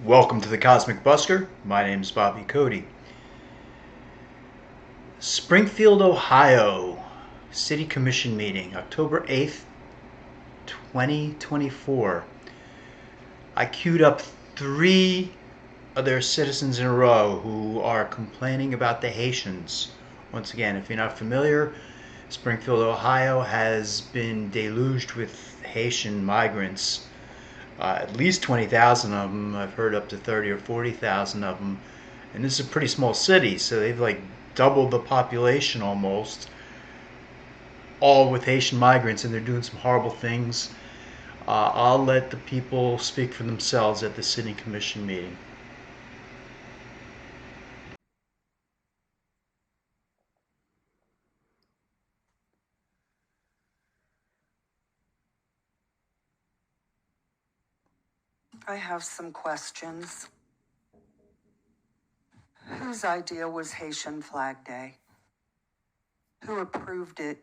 Welcome to the Cosmic Busker. My name is Bobby Codey. Springfield, Ohio, City Commission meeting, October 8th, 2024. I queued up 3 of their citizens in a row who are complaining about the Haitians. Once again, if you're not familiar, Springfield, Ohio has been deluged with Haitian migrants. At least 20,000 of them. I've heard up to 30 or 40,000 of them. And this is a pretty small city, so they've like doubled the population almost, all with Haitian migrants, and they're doing some horrible things. I'll let the people speak for themselves at the city commission meeting. I have some questions. Whose idea was Haitian Flag Day? Who approved it?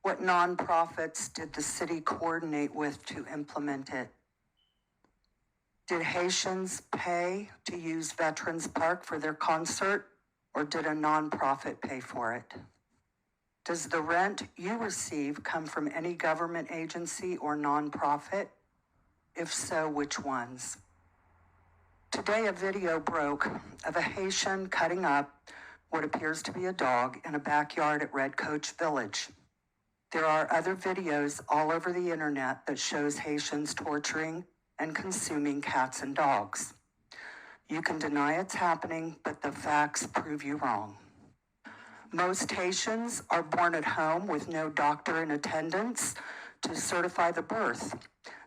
What nonprofits did the city coordinate with to implement it? Did Haitians pay to use Veterans Park for their concert, or did a nonprofit pay for it? Does the rent you receive come from any government agency or nonprofit? If so, which ones? Today, a video broke of a Haitian cutting up what appears to be a dog in a backyard at Red Coach Village. There are other videos all over the internet that shows Haitians torturing and consuming cats and dogs. You can deny it's happening, but the facts prove you wrong. Most Haitians are born at home with no doctor in attendance to certify the birth.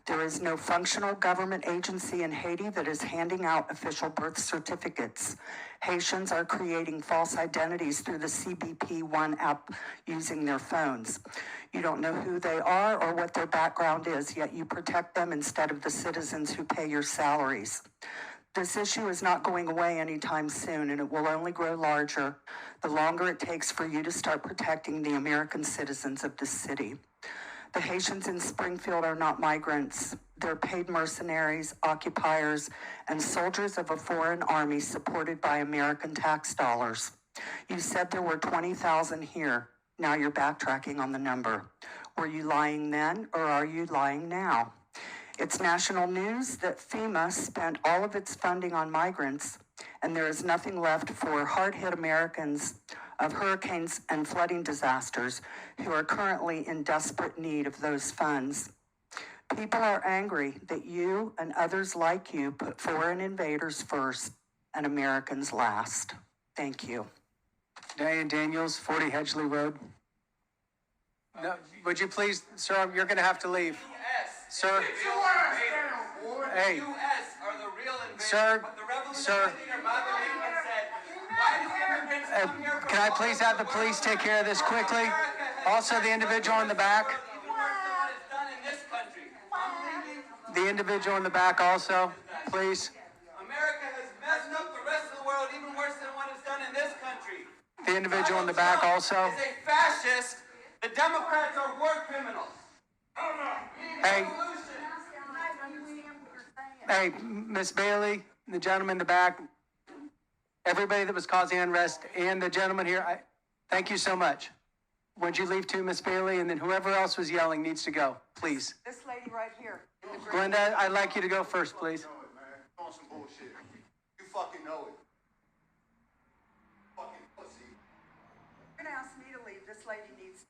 There is no functional government agency in Haiti that is handing out official birth certificates. Haitians are creating false identities through the CBP One app using their phones. You don't know who they are or what their background is, yet you protect them instead of the citizens who pay your salaries. This issue is not going away anytime soon, and it will only grow larger the longer it takes for you to start protecting the American citizens of this city. The Haitians in Springfield are not migrants. They're paid mercenaries, occupiers, and soldiers of a foreign army supported by American tax dollars. You said there were 20,000 here. Now you're backtracking on the number. Were you lying then, or are you lying now? It's national news that FEMA spent all of its funding on migrants, and there is nothing left for hard-hit Americans of hurricanes and flooding disasters who are currently in desperate need of those funds. People are angry that you and others like you put foreign invaders first and Americans last. Thank you. Diane Daniels, 40 Hedgley Road. No, would you please, sir, you're going to have to leave. Sir. Hey. Sir. Sir. Can I please have the police take care of this quickly? Also, the individual in the back. The individual in the back also, please. America has messed up the rest of the world even worse than what it's done in this country. The individual in the back also. Is a fascist. The Democrats are war criminals. Hey. Hey, Miss Bailey, the gentleman in the back, everybody that was causing unrest, and the gentleman here, thank you so much. Would you leave too, Miss Bailey? And then whoever else was yelling needs to go, please. This lady right here. Glenda, I'd like you to go first, please. You know it, man. You're on some bullshit. You fucking know it. Fucking pussy. You're gonna ask me to leave. This lady needs.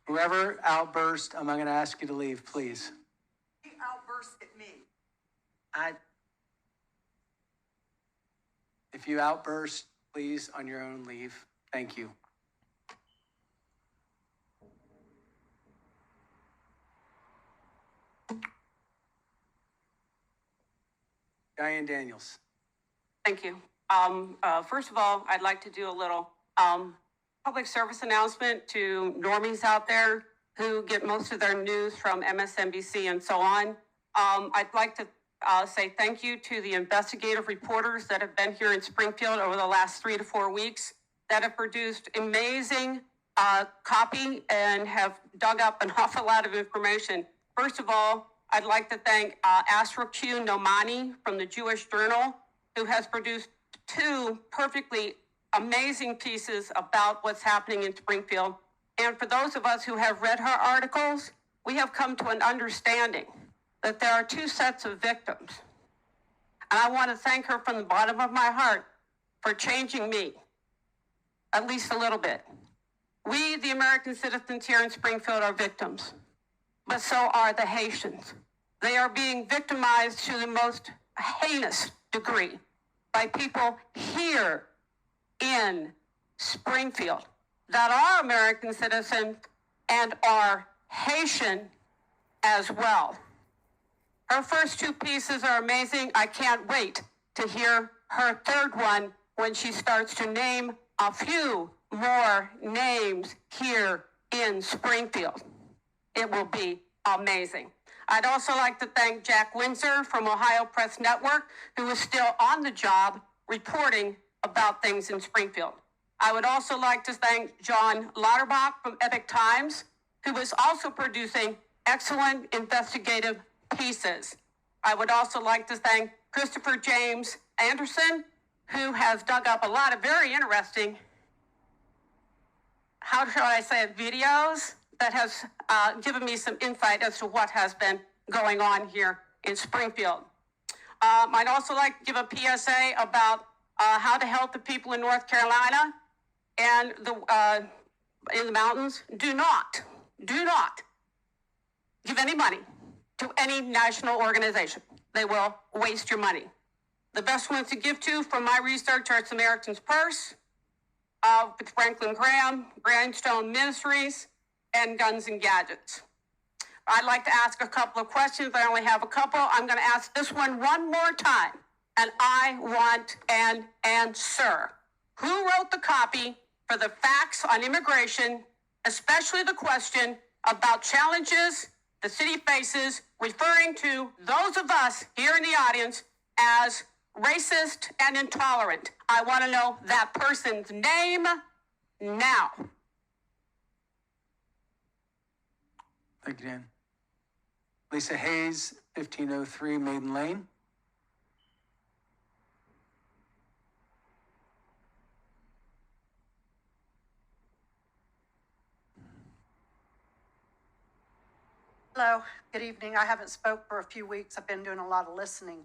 Whoever outburst, I'm going to ask you to leave, please. She outburst at me. If you outburst, please, on your own, leave. Thank you. Diane Daniels. Thank you. First of all, I'd like to do a little public service announcement to normies out there who get most of their news from MSNBC and so on. I'd like to say thank you to the investigative reporters that have been here in Springfield over the last 3 to 4 weeks that have produced amazing copy and have dug up an awful lot of information. First of all, I'd like to thank Asra Q. Nomani from the Jewish Journal, who has produced two perfectly amazing pieces about what's happening in Springfield. And for those of us who have read her articles, we have come to an understanding that there are two sets of victims. And I want to thank her from the bottom of my heart for changing me, at least a little bit. We, the American citizens here in Springfield, are victims, but so are the Haitians. They are being victimized to the most heinous degree by people here in Springfield that are American citizens and are Haitian as well. Her first two pieces are amazing. I can't wait to hear her third one when she starts to name a few more names here in Springfield. It will be amazing. I'd also like to thank Jack Windsor from Ohio Press Network, who is still on the job reporting about things in Springfield. I would also like to thank John Lauterbach from Epic Times, who is also producing excellent investigative pieces. I would also like to thank Christopher James Anderson, who has dug up a lot of very interesting, how shall I say it, videos that has given me some insight as to what has been going on here in Springfield. I'd also like to give a PSA about how to help the people in North Carolina and in the mountains. Do not give any money to any national organization. They will waste your money. The best ones to give to, from my research, are Samaritan's Purse, with Franklin Graham, Grindstone Ministries, and Guns and Gadgets. I'd like to ask a couple of questions. I only have a couple. I'm going to ask this one more time, and I want an answer. Who wrote the copy for the facts on immigration, especially the question about challenges the city faces, referring to those of us here in the audience as racist and intolerant? I want to know that person's name now. Thank you, Dan. Lisa Hayes, 1503 Maiden Lane. Hello, good evening. I haven't spoke for a few weeks. I've been doing a lot of listening.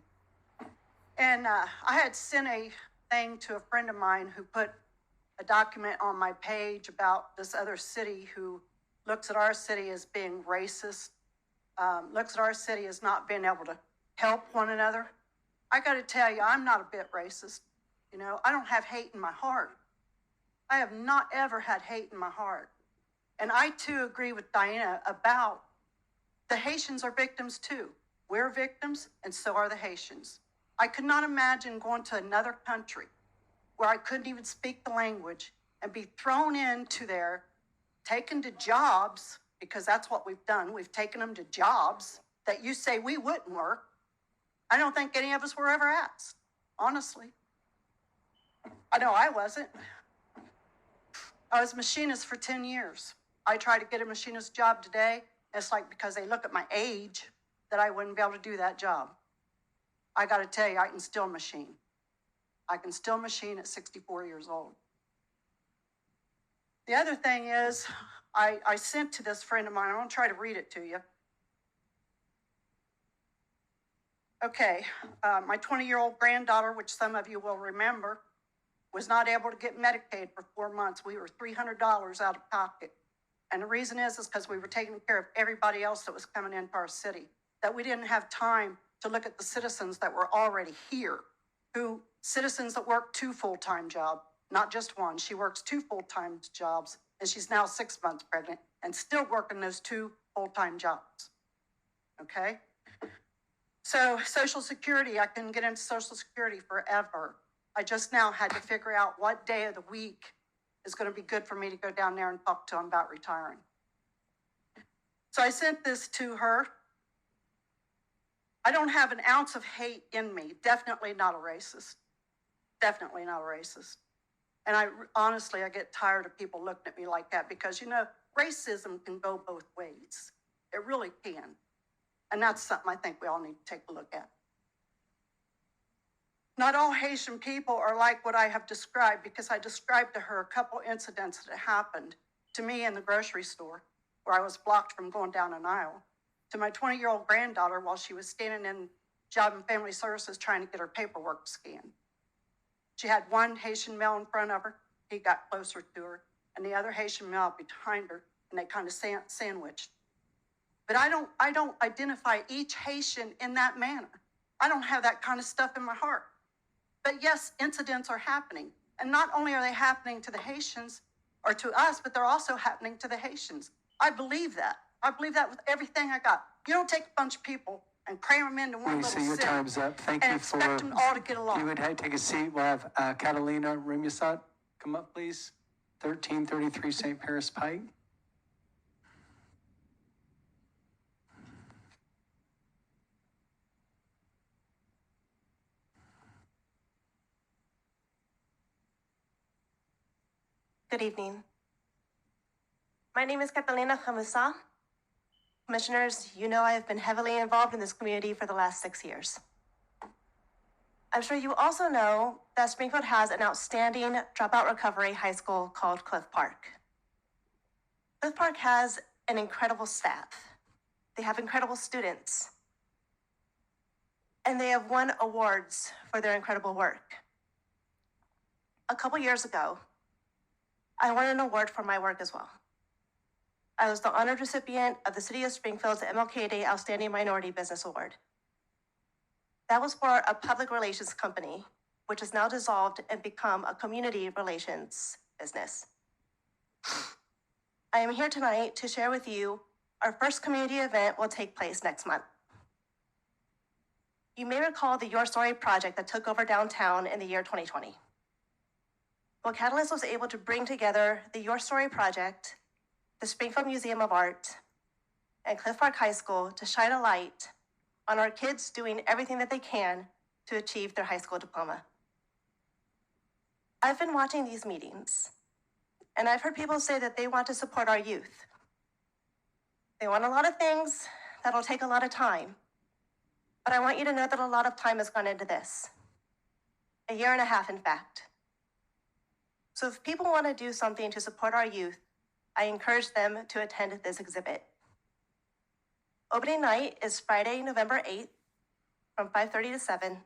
And I had sent a thing to a friend of mine who put a document on my page about this other city who looks at our city as being racist, looks at our city as not being able to help one another. I got to tell you, I'm not a bit racist. You know, I don't have hate in my heart. I have not ever had hate in my heart. And I too agree with Diana about the Haitians are victims too. We're victims, and so are the Haitians. I could not imagine going to another country where I couldn't even speak the language and be thrown into there, taken to jobs, because that's what we've done. We've taken them to jobs that you say we wouldn't work. I don't think any of us were ever asked, honestly. I know I wasn't. I was a machinist for 10 years. I tried to get a machinist job today. It's like because they look at my age that I wouldn't be able to do that job. I got to tell you, I can still machine. I can still machine at 64 years old. The other thing is, I sent to this friend of mine, I'm going to try to read it to you. Okay, my 20-year-old granddaughter, which some of you will remember, was not able to get Medicaid for 4 months. We were $300 out of pocket. And the reason is because we were taking care of everybody else that was coming into our city, that we didn't have time to look at the citizens that were already here, citizens that work 2 full-time jobs, not just one. She works 2 full-time jobs, and she's now 6 months pregnant and still working those 2 full-time jobs, okay? So Social Security, I couldn't get into Social Security forever. I just now had to figure out what day of the week is going to be good for me to go down there and talk to them about retiring. So I sent this to her. I don't have an ounce of hate in me. Definitely not a racist. Definitely not a racist. And honestly, I get tired of people looking at me like that because, you know, racism can go both ways. It really can. And that's something I think we all need to take a look at. Not all Haitian people are like what I have described, because I described to her a couple incidents that happened to me in the grocery store where I was blocked from going down an aisle, to my 20-year-old granddaughter while she was standing in Job and Family Services trying to get her paperwork scanned. She had one Haitian male in front of her. He got closer to her, and the other Haitian male behind her, and they kind of sandwiched. But I don't identify each Haitian in that manner. I don't have that kind of stuff in my heart. But yes, incidents are happening. And not only are they happening to the Haitians or to us, but they're also happening to the Haitians. I believe that. I believe that with everything I got. You don't take a bunch of people and cram them into one Lisa, little your city time's up. Thank and you for. expect them all to get If along. you would take a seat, we'll have Catalina Remusat come up, please. 1333 St. Paris Pike. Good evening. My name is Catalina Jamusa. Commissioners, you know I have been heavily involved in this community for the last 6 years. I'm sure you also know that Springfield has an outstanding dropout recovery high school called Cliff Park. Cliff Park has an incredible staff. They have incredible students. And they have won awards for their incredible work. A couple years ago, I won an award for my work as well. I was the honored recipient of the City of Springfield's MLK Day Outstanding Minority Business Award. That was for a public relations company, which is now dissolved and become a community relations business. I am here tonight to share with you our first community event will take place next month. You may recall the Your Story project that took over downtown in the year 2020. Well, Catalyst was able to bring together the Your Story project, the Springfield Museum of Art, and Cliff Park High School to shine a light on our kids doing everything that they can to achieve their high school diploma. I've been watching these meetings, and I've heard people say that they want to support our youth. They want a lot of things that'll take a lot of time, but I want you to know that a lot of time has gone into this. 1.5 years, in fact. So if people want to do something to support our youth, I encourage them to attend this exhibit. Opening night is Friday, November 8th from 5:30 to 7,